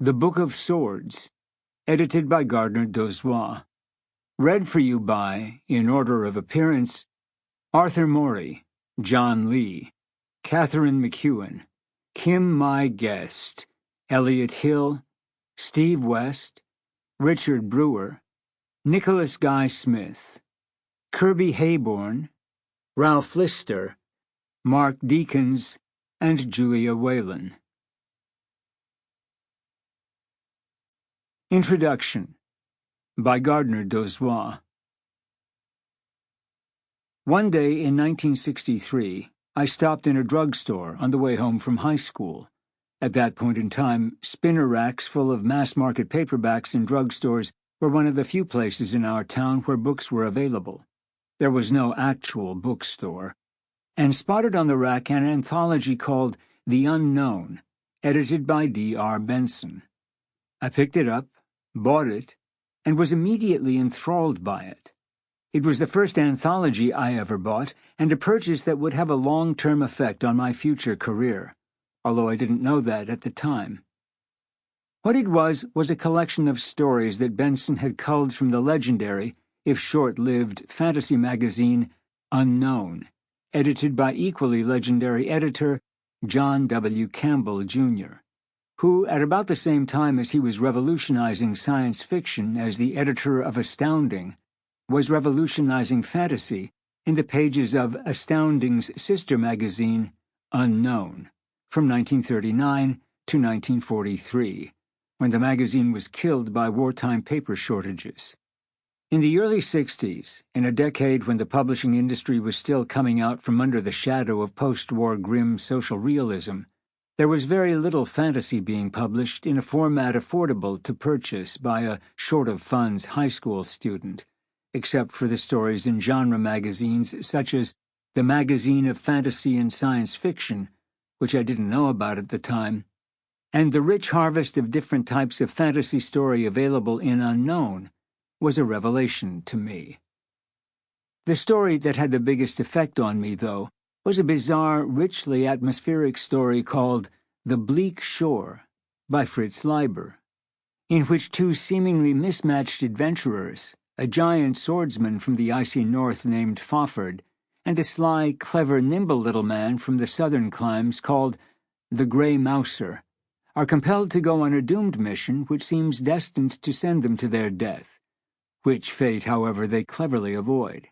The Book of Swords, edited by Gardner Dozois. Read for you by, in order of appearance, Arthur Morey, John Lee, Katharine McEwan, Kim My Guest, Elliot Hill, Steve West, Richard Brewer, Nicholas Guy Smith, Kirby Heyborne, Ralph Lister, Mark Deakins, and Julia Whelan. Introduction by Gardner Dozois. One day in 1963, I stopped in a drugstore on the way home from high school. At that point in time, spinner racks full of mass-market paperbacks in drugstores were one of the few places in our town where books were available. There was no actual bookstore, and spotted on the rack an anthology called The Unknown, edited by D.R. Benson. I picked it up, bought it, and was immediately enthralled by it. It was the first anthology I ever bought, and a purchase that would have a long-term effect on my future career, although I didn't know that at the time. What it was a collection of stories that Benson had culled from the legendary, if short-lived, fantasy magazine Unknown, edited by equally legendary editor John W. Campbell, Jr., who, at about the same time as he was revolutionizing science fiction as the editor of Astounding, was revolutionizing fantasy in the pages of Astounding's sister magazine, Unknown, from 1939 to 1943, when the magazine was killed by wartime paper shortages. In the early 60s, in a decade when the publishing industry was still coming out from under the shadow of post-war grim social realism, there was very little fantasy being published in a format affordable to purchase by a short-of-funds high school student, except for the stories in genre magazines such as the Magazine of Fantasy and Science Fiction, which I didn't know about at the time, and the rich harvest of different types of fantasy story available in Unknown was a revelation to me. The story that had the biggest effect on me, though, was a bizarre, richly atmospheric story called The Bleak Shore by Fritz Leiber, in which two seemingly mismatched adventurers, a giant swordsman from the icy north named Fafhrd, and a sly, clever, nimble little man from the southern climes called the Grey Mouser, are compelled to go on a doomed mission which seems destined to send them to their death, which fate, however, they cleverly avoid.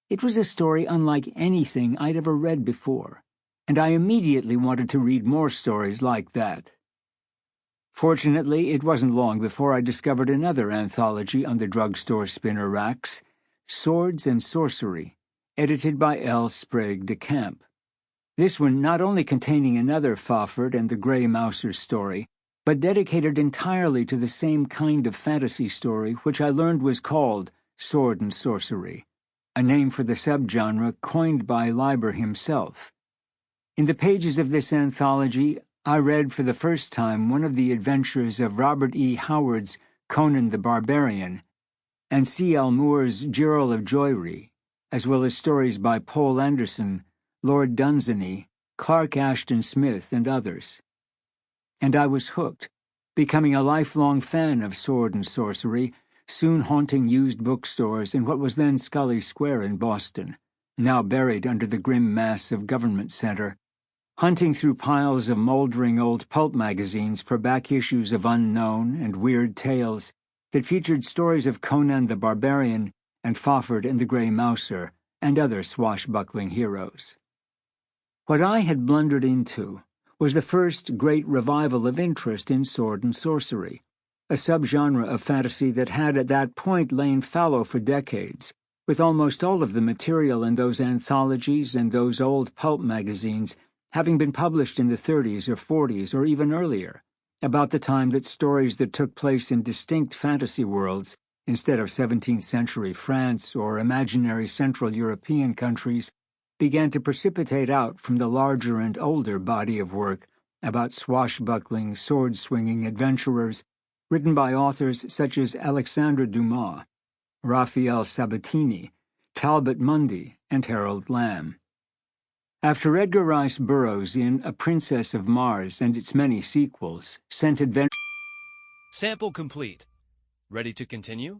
It was a story unlike anything I'd ever read before, and I immediately wanted to read more stories like that. Fortunately, it wasn't long before I discovered another anthology on the drugstore spinner racks, Swords and Sorcery, edited by L. Sprague de Camp. This one not only containing another Fafhrd and the Grey Mouser story, but dedicated entirely to the same kind of fantasy story which I learned was called Sword and Sorcery, a name for the subgenre coined by Leiber himself. In the pages of this anthology, I read for the first time one of the adventures of Robert E. Howard's Conan the Barbarian and C. L. Moore's Girl of Jewry, as well as stories by Poul Anderson, Lord Dunsany, Clark Ashton Smith, and others. And I was hooked, becoming a lifelong fan of Sword and Sorcery, soon haunting used bookstores in what was then Scully Square in Boston, now buried under the grim mass of Government Center, hunting through piles of moldering old pulp magazines for back issues of Unknown and Weird Tales that featured stories of Conan the Barbarian and Fafhrd and the Grey Mouser and other swashbuckling heroes. What I had blundered into was the first great revival of interest in Sword and Sorcery, a subgenre of fantasy that had at that point lain fallow for decades, with almost all of the material in those anthologies and those old pulp magazines having been published in the 30s or 40s or even earlier, about the time that stories that took place in distinct fantasy worlds, instead of 17th century France or imaginary Central European countries, began to precipitate out from the larger and older body of work about swashbuckling, sword-swinging adventurers written by authors such as Alexandre Dumas, Raphael Sabatini, Talbot Mundy, and Harold Lamb. After Edgar Rice Burroughs in A Princess of Mars and its many sequels sent adventurers Sample complete. Ready to continue?